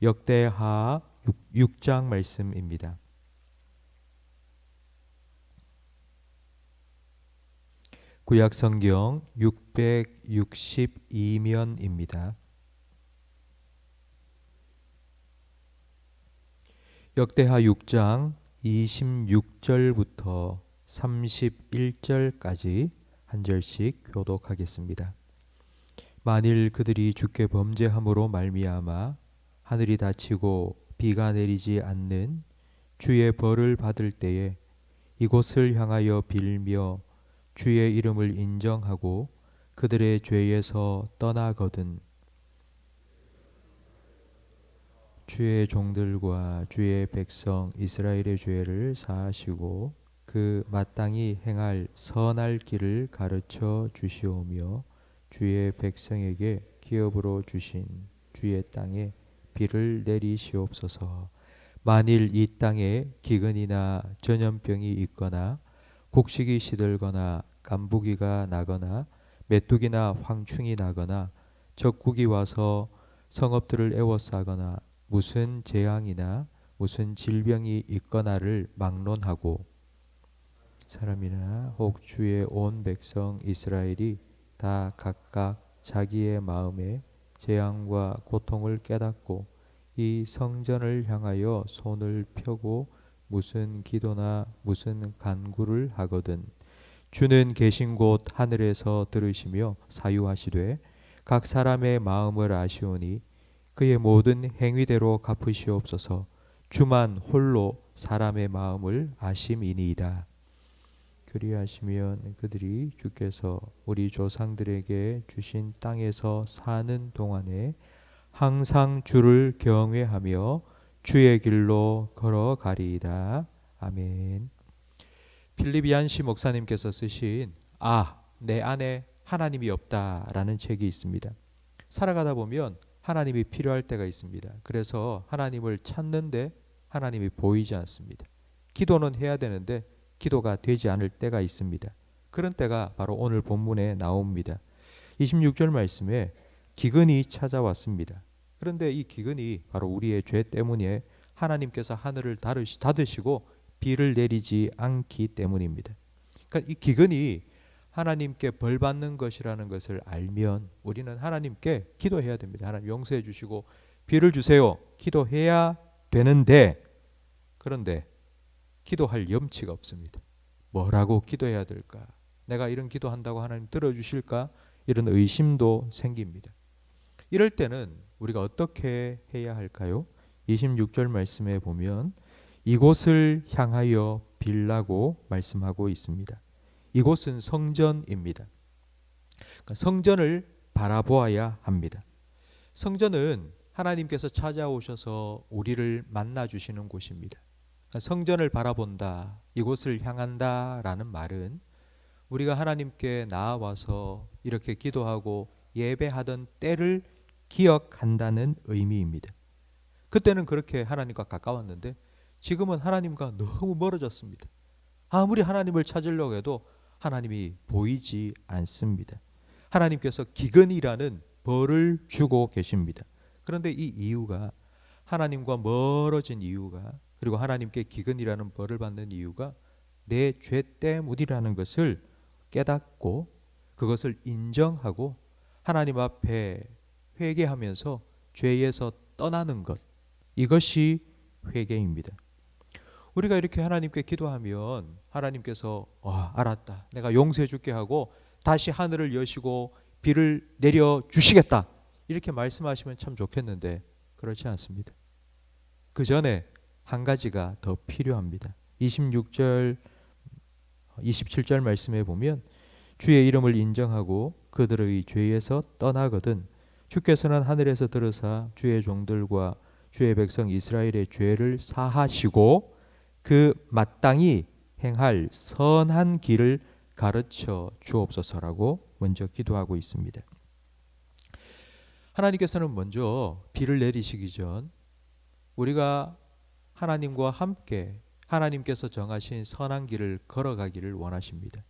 역대하 6장 말씀입니다. 구약성경 662면입니다. 역대하 6장 26절부터 31절까지 한 절씩 교독하겠습니다. 만일 그들이 주께 범죄함으로 말미암아 하늘이 닫히고 비가 내리지 않는 주의 벌을 받을 때에 이곳을 향하여 빌며 주의 이름을 인정하고 그들의 죄에서 떠나거든 주의 종들과 주의 백성 이스라엘의 죄를 사하시고 그 마땅히 행할 선할 길을 가르쳐 주시오며 주의 백성에게 기업으로 주신 주의 땅에 비를 내리시옵소서. 만일 이 땅에 기근이나 전염병이 있거나 곡식이 시들거나 깐부기가 나거나 메뚜기나 황충이 나거나 적국이 와서 성읍들을 에워싸거나 무슨 재앙이나 무슨 질병이 있거나를 막론하고 사람이나 혹 주의 온 백성 이스라엘이 다 각각 자기의 마음에 재앙과 고통을 깨닫고 이 성전을 향하여 손을 펴고 무슨 기도나 무슨 간구를 하거든 주는 계신 곳 하늘에서 들으시며 사유하시되 각 사람의 마음을 아시오니 그의 모든 행위대로 갚으시옵소서. 주만 홀로 사람의 마음을 아심이니이다. 그리하시면 그들이 주께서 우리 조상들에게 주신 땅에서 사는 동안에 항상 주를 경외하며 주의 길로 걸어가리이다. 아멘. 필립 얀시 목사님께서 쓰신 내 안에 하나님이 없다라는 책이 있습니다. 살아가다 보면 하나님이 필요할 때가 있습니다. 그래서 하나님을 찾는데 하나님이 보이지 않습니다. 기도는 해야 되는데 기도가 되지 않을 때가 있습니다. 그런 때가 바로 오늘 본문에 나옵니다. 26절 말씀에 기근이 찾아왔습니다. 그런데 이 기근이 바로 우리의 죄 때문에 하나님께서 하늘을 닫으시고 비를 내리지 않기 때문입니다. 그러니까 이 기근이 하나님께 벌 받는 것이라는 것을 알면 우리는 하나님께 기도해야 됩니다. 하나님 용서해 주시고 비를 주세요. 기도해야 되는데 그런데 기도할 염치가 없습니다. 뭐라고 기도해야 될까? 내가 이런 기도한다고 하나님 들어주실까? 이런 의심도 생깁니다. 이럴 때는 우리가 어떻게 해야 할까요? 26절 말씀에 보면 이곳을 향하여 빌라고 말씀하고 있습니다. 이곳은 성전입니다. 그러니까 성전을 바라보아야 합니다. 성전은 하나님께서 찾아오셔서 우리를 만나 주시는 곳입니다. 그러니까 성전을 바라본다, 이곳을 향한다 라는 말은 우리가 하나님께 나아와서 이렇게 기도하고 예배하던 때를 기억한다는 의미입니다. 그때는 그렇게 하나님과 가까웠는데 지금은 하나님과 너무 멀어졌습니다. 아무리 하나님을 찾으려고 해도 하나님이 보이지 않습니다. 하나님께서 기근이라는 벌을 주고 계십니다. 그런데 이 이유가 하나님과 멀어진 이유가 그리고 하나님께 기근이라는 벌을 받는 이유가 내 죄 때문이라는 것을 깨닫고 그것을 인정하고 하나님 앞에 회개하면서 죄에서 떠나는 것, 이것이 회개입니다. 우리가 이렇게 하나님께 기도하면 하나님께서 알았다, 내가 용서해 줄게 하고 다시 하늘을 여시고 비를 내려 주시겠다 이렇게 말씀하시면 참 좋겠는데 그렇지 않습니다. 그 전에 한 가지가 더 필요합니다. 26절 27절 말씀에 보면 주의 이름을 인정하고 그들의 죄에서 떠나거든 주께서는 하늘에서 들으사 주의 종들과 주의 백성 이스라엘의 죄를 사하시고 그 마땅히 행할 선한 길을 가르쳐 주옵소서라고 먼저 기도하고 있습니다. 하나님께서는 먼저 비를 내리시기 전 우리가 하나님과 함께 하나님께서 정하신 선한 길을 걸어가기를 원하십니다.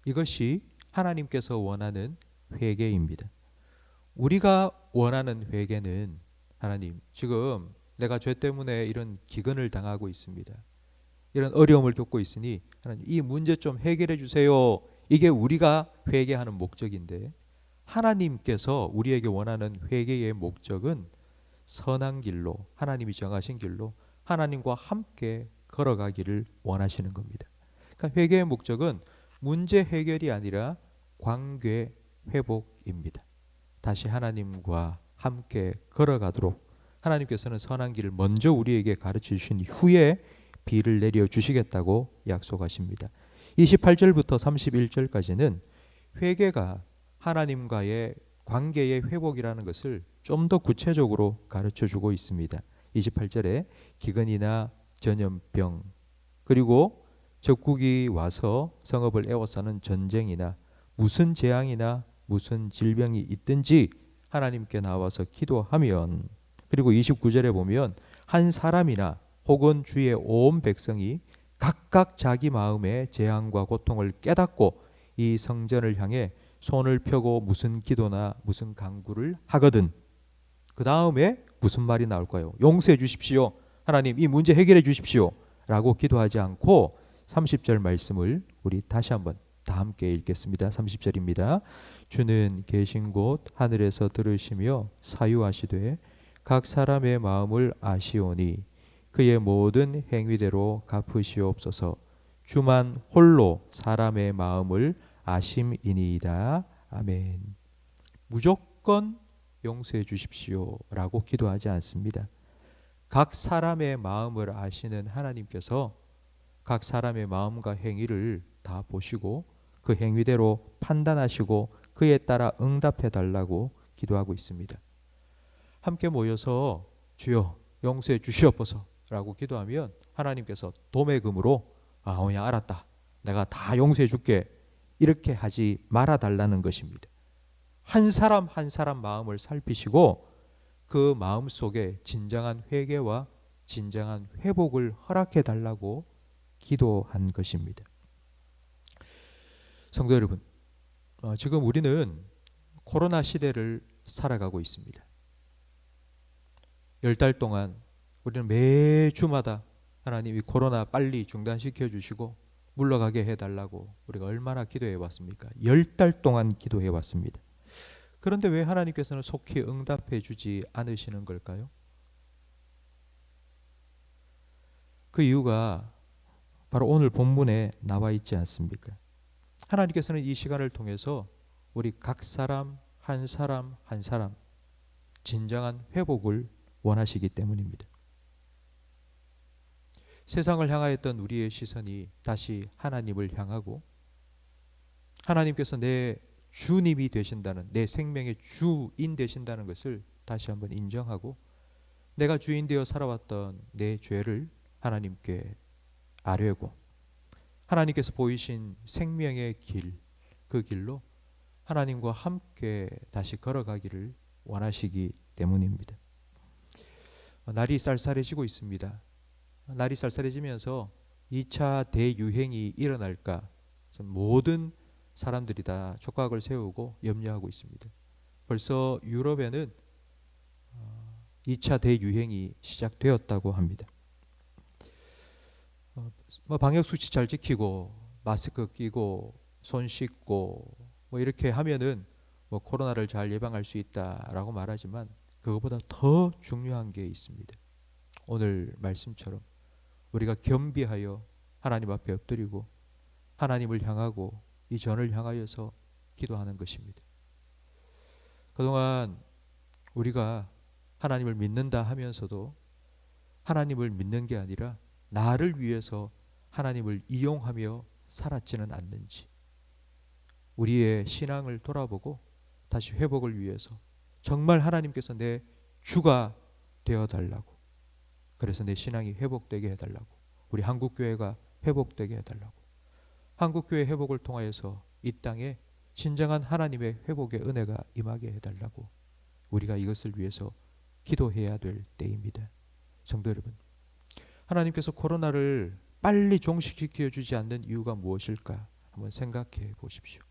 이것이 하나님께서 원하는 회개입니다. 우리가 원하는 회개는 하나님, 지금 내가 죄 때문에 이런 기근을 당하고 있습니다. 이런 어려움을 겪고 있으니 하나님, 이 문제 좀 해결해 주세요. 이게 우리가 회개하는 목적인데, 하나님께서 우리에게 원하는 회개의 목적은 선한 길로, 하나님이 정하신 길로 하나님과 함께 걸어가기를 원하시는 겁니다. 그러니까 회개의 목적은 문제 해결이 아니라 관계 회복입니다. 다시 하나님과 함께 걸어가도록 하나님께서는 선한 길을 먼저 우리에게 가르쳐 주신 후에 비를 내려 주시겠다고 약속하십니다. 28절부터 31절까지는 회개가 하나님과의 관계의 회복이라는 것을 좀 더 구체적으로 가르쳐 주고 있습니다. 28절에 기근이나 전염병, 그리고 적국이 와서 성읍을 에워싸는 전쟁이나 무슨 재앙이나 무슨 질병이 있든지 하나님께 나와서 기도하면, 그리고 29절에 보면 한 사람이나 혹은 주의 온 백성이 각각 자기 마음의 재앙과 고통을 깨닫고 이 성전을 향해 손을 펴고 무슨 기도나 무슨 간구를 하거든, 그 다음에 무슨 말이 나올까요? 용서해 주십시오. 하나님, 이 문제 해결해 주십시오. 라고 기도하지 않고 30절 말씀을 우리 다시 한번 다 함께 읽겠습니다. 30절입니다. 주는 계신 곳 하늘에서 들으시며 사유하시되 각 사람의 마음을 아시오니 그의 모든 행위대로 갚으시옵소서. 주만 홀로 사람의 마음을 아심이니이다. 아멘. 무조건 용서해 주십시오 라고 기도하지 않습니다. 각 사람의 마음을 아시는 하나님께서 각 사람의 마음과 행위를 다 보시고 그 행위대로 판단하시고 그에 따라 응답해 달라고 기도하고 있습니다. 함께 모여서 주여 용서해 주시옵소서 라고 기도하면 하나님께서 도매금으로 그냥 알았다, 내가 다 용서해 줄게, 이렇게 하지 말아 달라는 것입니다. 한 사람 한 사람 마음을 살피시고 그 마음 속에 진정한 회개와 진정한 회복을 허락해 달라고 기도한 것입니다. 성도 여러분, 지금 우리는 코로나 시대를 살아가고 있습니다. 10달 동안 우리는 매주마다 하나님이 코로나 빨리 중단시켜 주시고 물러가게 해달라고 우리가 얼마나 기도해 왔습니까? 10달 동안 기도해 왔습니다. 그런데 왜 하나님께서는 속히 응답해 주지 않으시는 걸까요? 그 이유가 바로 오늘 본문에 나와 있지 않습니까? 하나님께서는 이 시간을 통해서 우리 각 사람 한 사람 한 사람 진정한 회복을 원하시기 때문입니다. 세상을 향하였던 우리의 시선이 다시 하나님을 향하고 하나님께서 내 주님이 되신다는, 내 생명의 주인 되신다는 것을 다시 한번 인정하고 내가 주인 되어 살아왔던 내 죄를 하나님께 아뢰고 하나님께서 보이신 생명의 길, 그 길로 하나님과 함께 다시 걸어가기를 원하시기 때문입니다. 날이 쌀쌀해지고 있습니다. 날이 쌀쌀해지면서 2차 대유행이 일어날까 모든 사람들이 다 촉각을 세우고 염려하고 있습니다. 벌써 유럽에는 2차 대유행이 시작되었다고 합니다. 방역수칙 잘 지키고 마스크 끼고 손 씻고 이렇게 하면은 코로나를 잘 예방할 수 있다라고 말하지만 그것보다 더 중요한 게 있습니다. 오늘 말씀처럼 우리가 겸비하여 하나님 앞에 엎드리고 하나님을 향하고 이 전을 향하여서 기도하는 것입니다. 그동안 우리가 하나님을 믿는다 하면서도 하나님을 믿는 게 아니라 나를 위해서 하나님을 이용하며 살았지는 않는지, 우리의 신앙을 돌아보고 다시 회복을 위해서 정말 하나님께서 내 주가 되어달라고, 그래서 내 신앙이 회복되게 해달라고, 우리 한국교회가 회복되게 해달라고, 한국교회 회복을 통하여서 이 땅에 진정한 하나님의 회복의 은혜가 임하게 해달라고 우리가 이것을 위해서 기도해야 될 때입니다. 성도 여러분, 하나님께서 코로나를 빨리 종식시켜 주지 않는 이유가 무엇일까 한번 생각해 보십시오.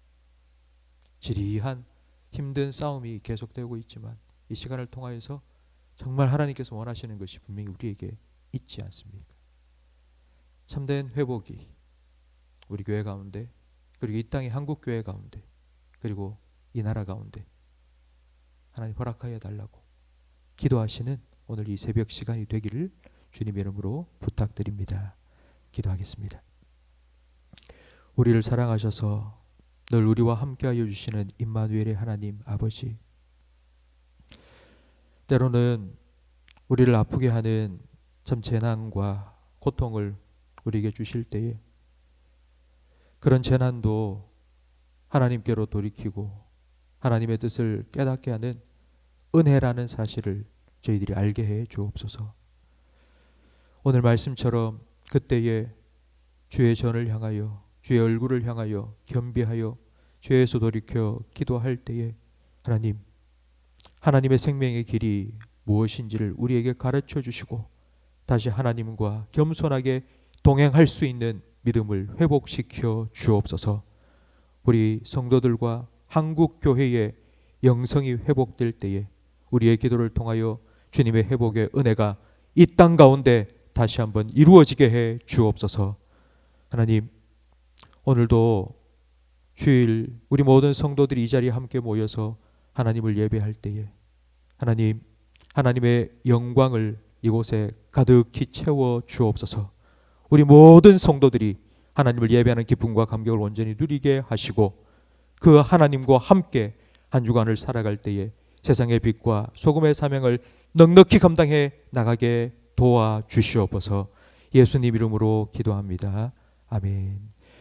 지리한 힘든 싸움이 계속되고 있지만 이 시간을 통하여서 정말 하나님께서 원하시는 것이 분명히 우리에게 있지 않습니까? 참된 회복이 우리 교회 가운데, 그리고 이 땅의 한국 교회 가운데, 그리고 이 나라 가운데 하나님 허락하여 달라고 기도하시는 오늘 이 새벽 시간이 되기를 주님 이름으로 부탁드립니다. 기도하겠습니다. 우리를 사랑하셔서 늘 우리와 함께하여 주시는 임마누엘의 하나님 아버지, 때로는 우리를 아프게 하는 참 재난과 고통을 우리에게 주실 때에 그런 재난도 하나님께로 돌이키고 하나님의 뜻을 깨닫게 하는 은혜라는 사실을 저희들이 알게 해 주옵소서. 오늘 말씀처럼 그때에 주의 전을 향하여, 주의 얼굴을 향하여 겸비하여 죄에서 돌이켜 기도할 때에 하나님, 하나님의 생명의 길이 무엇인지를 우리에게 가르쳐 주시고 다시 하나님과 겸손하게 동행할 수 있는 믿음을 회복시켜 주옵소서. 우리 성도들과 한국 교회의 영성이 회복될 때에 우리의 기도를 통하여 주님의 회복의 은혜가 이 땅 가운데 다시 한번 이루어지게 해 주옵소서. 하나님, 오늘도 주일 우리 모든 성도들이 이 자리에 함께 모여서 하나님을 예배할 때에 하나님, 하나님의 영광을 이곳에 가득히 채워 주옵소서. 우리 모든 성도들이 하나님을 예배하는 기쁨과 감격을 온전히 누리게 하시고 그 하나님과 함께 한 주간을 살아갈 때에 세상의 빛과 소금의 사명을 넉넉히 감당해 나가게 도와주시옵소서. 예수님 이름으로 기도합니다. 아멘.